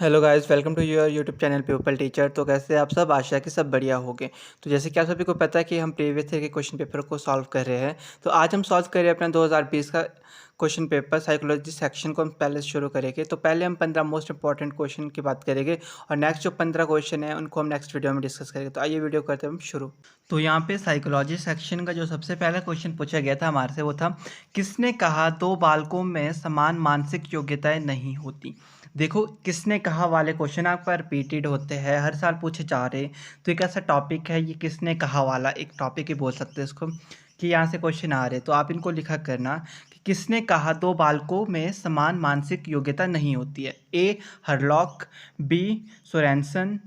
Hello guys, welcome to your YouTube channel people teacher. तो कैसे आप सब? आशा कि सब बढ़िया होंगे। तो जैसे कि आप सभी को पता है कि हम प्रीवियस ईयर के क्वेश्चन पेपर को सॉल्व कर रहे हैं। तो आज हम सॉल्व कर रहे हैं अपना 2020 का क्वेश्चन पेपर साइकोलॉजी सेक्शन को हम पहले से शुरू करेंगे। तो पहले हम 15 मोस्ट इंपॉर्टेंट क्वेश्चन की बात करेंगे और नेक्स्ट जो 15 क्वेश्चन है उनको हम नेक्स्ट वीडियो में डिस्कस करेंगे। तो आइए वीडियो करते हैं हम शुरू। तो यहाँ पे साइकोलॉजी सेक्शन का जो सबसे पहला क्वेश्चन पूछा गया था हमारे से, वो था किसने कहा दो बालकों में समान मानसिक योग्यताएं नहीं होती। देखो, किसने कहा वाले क्वेश्चन आप पर रिपीटेड होते हैं, हर साल पूछे जा रहे। तो एक ऐसा टॉपिक है, ये किसने कहा वाला एक टॉपिक ही बोल सकते हैं इसको, कि यहाँ से क्वेश्चन आ रहे। तो आप इनको लिखा करना कि किसने कहा दो बालकों में समान मानसिक योग्यता नहीं होती है। ए हरलॉक, बी सोरेनसन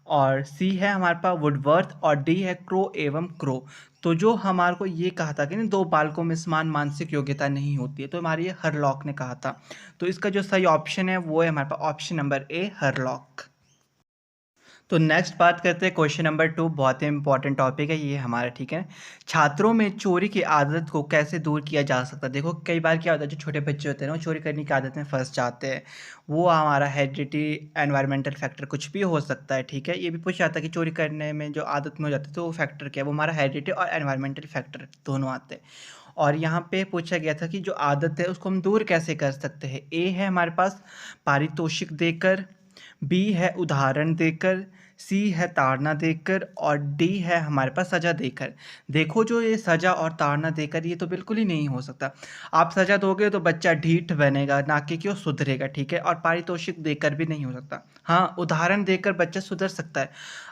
और सी है हमारे पास वुडवर्थ और डी है क्रो एवं क्रो। तो जो हमारे को ये कहा था कि ना दो बालकों में समान मानसिक योग्यता नहीं होती है, तो हमारे ये हरलॉक ने कहा था। तो इसका जो सही ऑप्शन है वो है हमारे पास ऑप्शन नंबर ए हरलॉक। तो नेक्स्ट बात करते हैं क्वेश्चन नंबर 2। बहुत ही इंपॉर्टेंट टॉपिक है ये हमारा, ठीक है। छात्रों में चोरी की आदत को कैसे दूर किया जा सकता है। देखो, कई बार क्या होता है, जो छोटे बच्चे होते हैं ना वो चोरी करने की आदत में फंस जाते हैं। वो हमारा हेरिडिटी, एनवायरमेंटल फैक्टर कुछ भी हो सकता है, ठीक है। ये भी पूछ जाता है कि चोरी करने में जो आदत में हो जाता है तो वो फैक्टर क्या है। वो हमारा हेरिडिटी और एनवायरमेंटल फैक्टर दोनों आते हैं। और यहाँ पे पूछा गया था कि जो आदत है उसको हम दूर कैसे कर सकते हैं। ए है हमारे पास पारितोषिक देकर, बी है उदाहरण देकर, सी है ताड़ना देकर और डी है हमारे पास सजा देकर। देखो, जो ये सजा और ताड़ना देकर ये तो बिल्कुल ही नहीं हो सकता। आप सजा दोगे तो बच्चा ढीठ बनेगा, ना कि वो सुधरेगा, ठीक है। और पारितोषिक देकर भी नहीं हो सकता। हाँ, उदाहरण देकर बच्चा सुधर सकता है।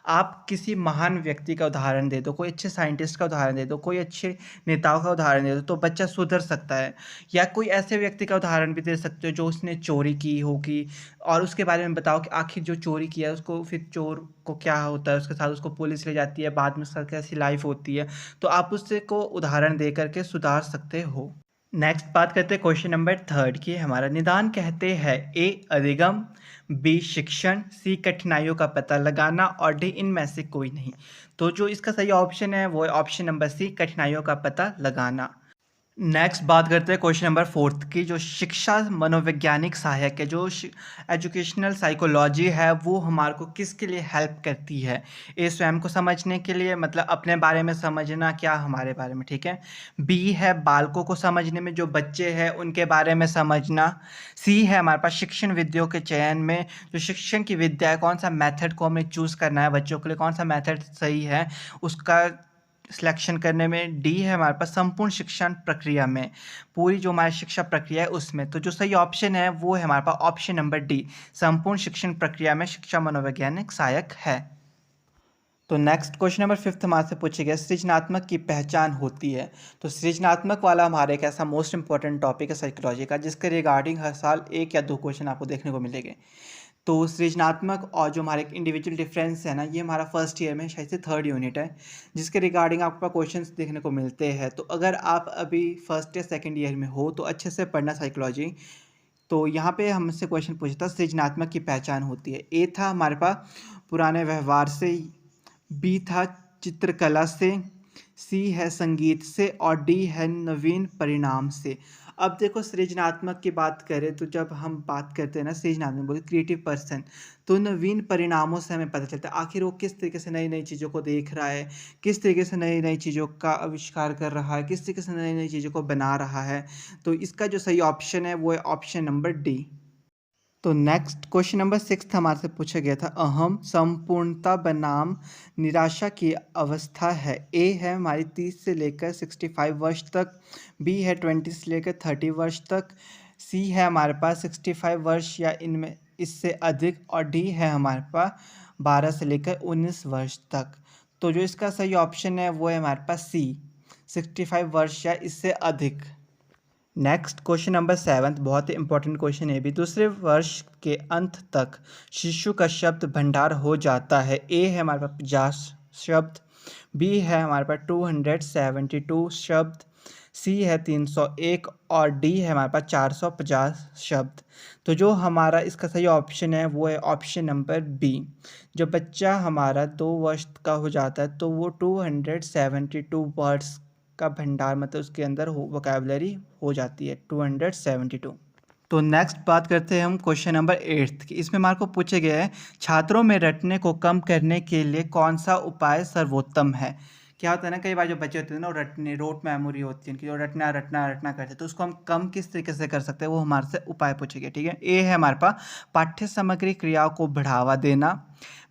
आप किसी महान व्यक्ति का उदाहरण दे दो, कोई अच्छे साइंटिस्ट का उदाहरण दे दो, कोई अच्छे नेताओं का उदाहरण दे दो, तो बच्चा सुधर सकता है। या कोई ऐसे व्यक्ति का उदाहरण भी दे सकते हो जो उसने चोरी की होगी और उसके बारे में बताओ कि आखिर जो चोरी किया है उसको, फिर चोर को क्या होता है उसके साथ, उसको पुलिस ले जाती है, बाद में उसका कैसी लाइफ होती है। तो आप उससे को उदाहरण दे करके सुधार सकते हो। नेक्स्ट बात करते हैं क्वेश्चन नंबर 3 की। हमारा निदान कहते हैं ए अधिगम, बी शिक्षण, सी कठिनाइयों का पता लगाना और डी इनमें से कोई नहीं। तो जो इसका सही ऑप्शन है वो है ऑप्शन नंबर सी, कठिनाइयों का पता लगाना। नेक्स्ट बात करते हैं क्वेश्चन नंबर 4 की। जो शिक्षा मनोवैज्ञानिक सहायक है, जो एजुकेशनल साइकोलॉजी है, वो हमारे को किसके लिए हेल्प करती है। ए स्वयं को समझने के लिए, मतलब अपने बारे में समझना, क्या हमारे बारे में, ठीक है। बी है बालकों को समझने में, जो बच्चे हैं उनके बारे में समझना। सी है हमारे पास शिक्षण विधियों के चयन में, जो शिक्षण की विद्या है, कौन सा मेथड को हमें चूज़ करना है बच्चों के लिए, कौन सा मेथड सही है उसका सिलेक्शन करने में। डी है हमारे पास संपूर्ण शिक्षण प्रक्रिया में, पूरी जो हमारी शिक्षा प्रक्रिया है उसमें। तो जो सही ऑप्शन है वो है हमारे पास ऑप्शन नंबर डी, संपूर्ण शिक्षण प्रक्रिया में शिक्षा मनोवैज्ञानिक सहायक है। तो नेक्स्ट क्वेश्चन नंबर 5 हमारे से पूछा गया सृजनात्मक की पहचान होती है। तो सृजनात्मक वाला हमारे एक ऐसा मोस्ट इंपॉर्टेंट टॉपिक है साइकोलॉजी का, जिसके रिगार्डिंग हर साल 1 या 2 क्वेश्चन आपको देखने को मिलेंगे। तो सृजनात्मक और जो हमारे एक इंडिविजुअल डिफरेंस है ना, ये हमारा फर्स्ट ईयर में शायद से 3rd यूनिट है, जिसके रिगार्डिंग आपको क्वेश्चंस देखने को मिलते हैं। तो अगर आप अभी फर्स्ट या सेकंड ईयर में हो तो अच्छे से पढ़ना साइकोलॉजी। तो यहाँ पे हमसे क्वेश्चन पूछा था सृजनात्मक की पहचान होती है। ए था हमारे पास पुराने व्यवहार से, बी था चित्रकला से, सी है संगीत से और डी है नवीन परिणाम से। अब देखो, सृजनात्मक की बात करें तो जब हम बात करते हैं ना सृजनात्मक, बोले क्रिएटिव पर्सन, तो नवीन परिणामों से हमें पता चलता है आखिर वो किस तरीके से नई नई चीज़ों को देख रहा है, किस तरीके से नई नई चीज़ों का आविष्कार कर रहा है, किस तरीके से नई नई चीज़ों को बना रहा है। तो इसका जो सही ऑप्शन है वो है ऑप्शन नंबर डी। तो नेक्स्ट क्वेश्चन नंबर 6 हमारे से पूछा गया था अहम संपूर्णता बनाम निराशा की अवस्था है। ए है हमारी 30 से लेकर 65 वर्ष तक, बी है 20 से लेकर 30 वर्ष तक, सी है हमारे पास 65 वर्ष या इनमें इससे अधिक और डी है हमारे पास 12 से लेकर 19 वर्ष तक। तो जो इसका सही ऑप्शन है वो है हमारे पास सी, 65 वर्ष या इससे अधिक। नेक्स्ट क्वेश्चन नंबर 7 बहुत ही इंपॉर्टेंट क्वेश्चन है भी। दूसरे वर्ष के अंत तक शिशु का शब्द भंडार हो जाता है। ए है हमारे पास 50 शब्द, बी है हमारे पास 272 शब्द, सी है 301 और डी है हमारे पास 450 शब्द। तो जो हमारा इसका सही ऑप्शन है वो है ऑप्शन नंबर बी। जो बच्चा हमारा 2 वर्ष का हो जाता है तो वो 272 वर्ड्स का भंडार, मतलब उसके अंदर वोकैबुलरी हो जाती है 272। तो नेक्स्ट बात करते हैं हम क्वेश्चन नंबर 8 की। इसमें हमारे को पूछे गए हैं छात्रों में रटने को कम करने के लिए कौन सा उपाय सर्वोत्तम है। क्या होता है ना, कई बार जो बच्चे होते हैं ना, वो रटने रोट मेमोरी होती है उनकी, जो रटना रटना रटना करते हैं, तो उसको हम कम किस तरीके से कर सकते हैं, वो हमारे से उपाय पूछे गए। ठीक है, ए है हमारे पास पाठ्य सामग्री क्रियाओं को बढ़ावा देना,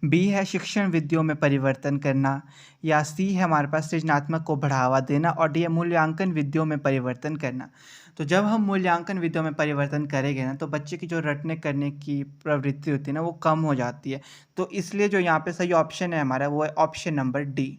बी है शिक्षण विधियों में परिवर्तन करना, या सी है हमारे पास सृजनात्मक को बढ़ावा देना, और डी है मूल्यांकन विधियों में परिवर्तन करना। तो जब हम मूल्यांकन विधियों में परिवर्तन करेंगे ना, तो बच्चे की जो रटने करने की प्रवृत्ति होती है ना, वो कम हो जाती है। तो इसलिए जो यहाँ पे सही ऑप्शन है हमारा, वो है ऑप्शन नंबर डी।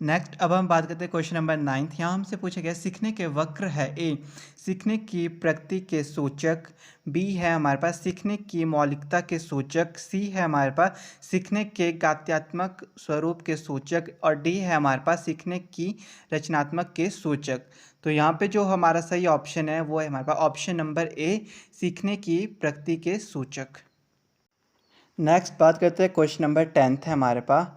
नेक्स्ट अब हम बात करते हैं क्वेश्चन नंबर 9। यहाँ हमसे पूछा गया सीखने के वक्र है। ए सीखने की प्रगति के सूचक, बी है हमारे पास सीखने की मौलिकता के सूचक, सी है हमारे पास सीखने के गात्यात्मक स्वरूप के सूचक, और डी है हमारे पास सीखने की रचनात्मक के सूचक। तो यहाँ पे जो हमारा सही ऑप्शन है वो है हमारे पास ऑप्शन नंबर ए, सीखने की प्रगति के सूचक। नेक्स्ट बात करते हैं क्वेश्चन नंबर 10 है हमारे पास,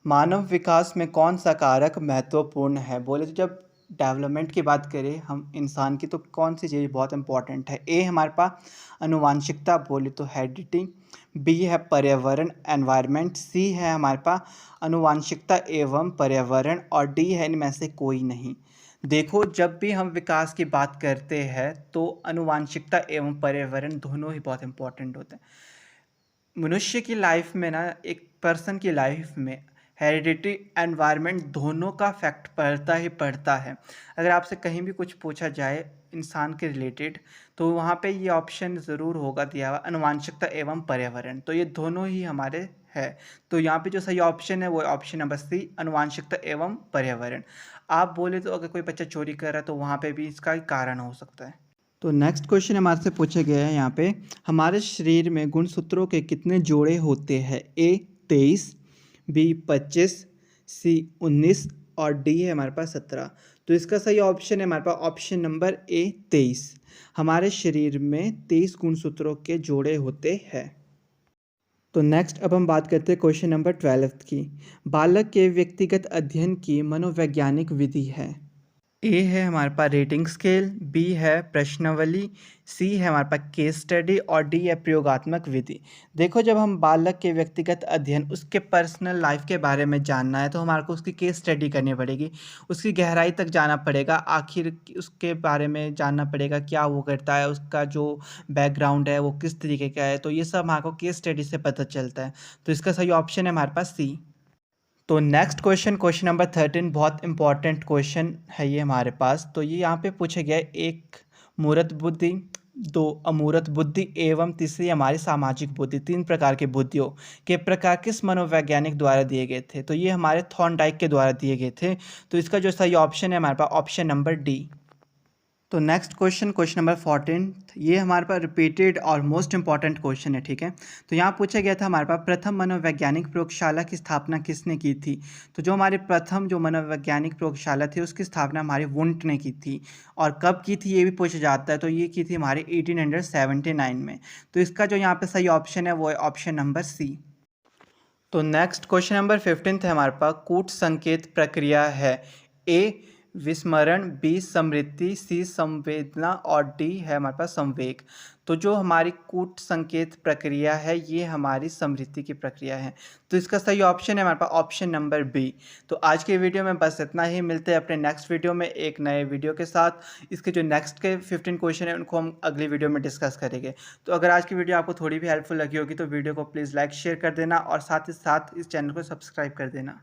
मानव विकास में कौन सा कारक महत्वपूर्ण है। बोले तो जब डेवलपमेंट की बात करें हम इंसान की, तो कौन सी चीज़ बहुत इंपॉर्टेंट है। ए हमारे पास अनुवांशिकता, बोले तो हेरिडिटी, बी है पर्यावरण एनवायरनमेंट, सी है हमारे पास अनुवांशिकता एवं पर्यावरण, और डी है इनमें से कोई नहीं। देखो, जब भी हम विकास की बात करते हैं तो अनुवांशिकता एवं पर्यावरण दोनों ही बहुत इंपॉर्टेंट होते हैं। मनुष्य की लाइफ में ना, एक पर्सन की लाइफ में हेरिडिटी एनवायरनमेंट दोनों का फैक्ट पड़ता ही पड़ता है। अगर आपसे कहीं भी कुछ पूछा जाए इंसान के रिलेटेड, तो वहाँ पे ये ऑप्शन ज़रूर होगा दिया हुआ, अनुवांशिकता एवं पर्यावरण। तो ये दोनों ही हमारे है। तो यहाँ पे जो सही ऑप्शन है वो ऑप्शन नंबर सी, अनुवांशिकता एवं पर्यावरण। आप बोले तो अगर कोई बच्चा चोरी कर रहा है तो वहाँ पे भी इसका कारण हो सकता है। तो नेक्स्ट क्वेश्चन हमारे से पूछे गए हैं यहाँ पे, हमारे शरीर में गुणसूत्रों के कितने जोड़े होते हैं। ए 23, बी 25, सी 19, और डी है हमारे पास 17। तो इसका सही ऑप्शन है हमारे पास ऑप्शन नंबर ए 23। हमारे शरीर में 23 गुणसूत्रों के जोड़े होते हैं। तो नेक्स्ट अब हम बात करते हैं क्वेश्चन नंबर 12 की। बालक के व्यक्तिगत अध्ययन की मनोवैज्ञानिक विधि है। ए है हमारे पास रेटिंग स्केल, बी है प्रश्नावली, सी है हमारे पास केस स्टडी, और डी है प्रयोगात्मक विधि। देखो, जब हम बालक के व्यक्तिगत अध्ययन, उसके पर्सनल लाइफ के बारे में जानना है, तो हमारे को उसकी केस स्टडी करनी पड़ेगी, उसकी गहराई तक जाना पड़ेगा, आखिर उसके बारे में जानना पड़ेगा क्या वो करता है, उसका जो बैकग्राउंड है वो किस तरीके का है। तो ये सब हमारे को केस स्टडी से पता चलता है। तो इसका सही ऑप्शन है हमारे पास सी। तो नेक्स्ट क्वेश्चन, क्वेश्चन नंबर 13, बहुत इंपॉर्टेंट क्वेश्चन है ये हमारे पास। तो ये यहाँ पे पूछे गया, एक मूर्त बुद्धि, दो अमूर्त बुद्धि एवं तीसरी हमारी सामाजिक बुद्धि, तीन प्रकार की बुद्धियों के प्रकार किस मनोवैज्ञानिक द्वारा दिए गए थे। तो ये हमारे थॉर्नडाइक के द्वारा दिए गए थे। तो इसका जो सही ऑप्शन है हमारे पास ऑप्शन नंबर डी। तो नेक्स्ट क्वेश्चन, क्वेश्चन नंबर 14, ये हमारे पास रिपीटेड और मोस्ट इंपॉर्टेंट क्वेश्चन है। ठीक है, तो यहाँ पूछा गया था हमारे पास प्रथम मनोवैज्ञानिक प्रयोगशाला की स्थापना किसने की थी। तो जो हमारे प्रथम जो मनोवैज्ञानिक प्रयोगशाला थी उसकी स्थापना हमारे वुंट ने की थी, और कब की थी ये भी पूछा जाता है। तो ये की थी हमारी 1879 में। तो इसका जो यहाँ पे सही ऑप्शन है वो है ऑप्शन नंबर सी। तो नेक्स्ट क्वेश्चन नंबर 15 है हमारे पास, कूट संकेत प्रक्रिया है। ए विस्मरण, बी स्मृति, सी संवेदना, और डी है हमारे पास संवेग। तो जो हमारी कूट संकेत प्रक्रिया है ये हमारी स्मृति की प्रक्रिया है। तो इसका सही ऑप्शन है हमारे पास ऑप्शन नंबर बी। तो आज के वीडियो में बस इतना ही, मिलते हैं अपने नेक्स्ट वीडियो में एक नए वीडियो के साथ। इसके जो नेक्स्ट के 15 क्वेश्चन है उनको हम अगली वीडियो में डिस्कस करेंगे। तो अगर आज की वीडियो आपको थोड़ी भी हेल्पफुल लगी होगी तो वीडियो को प्लीज़ लाइक शेयर कर देना, और साथ ही साथ इस चैनल को सब्सक्राइब कर देना।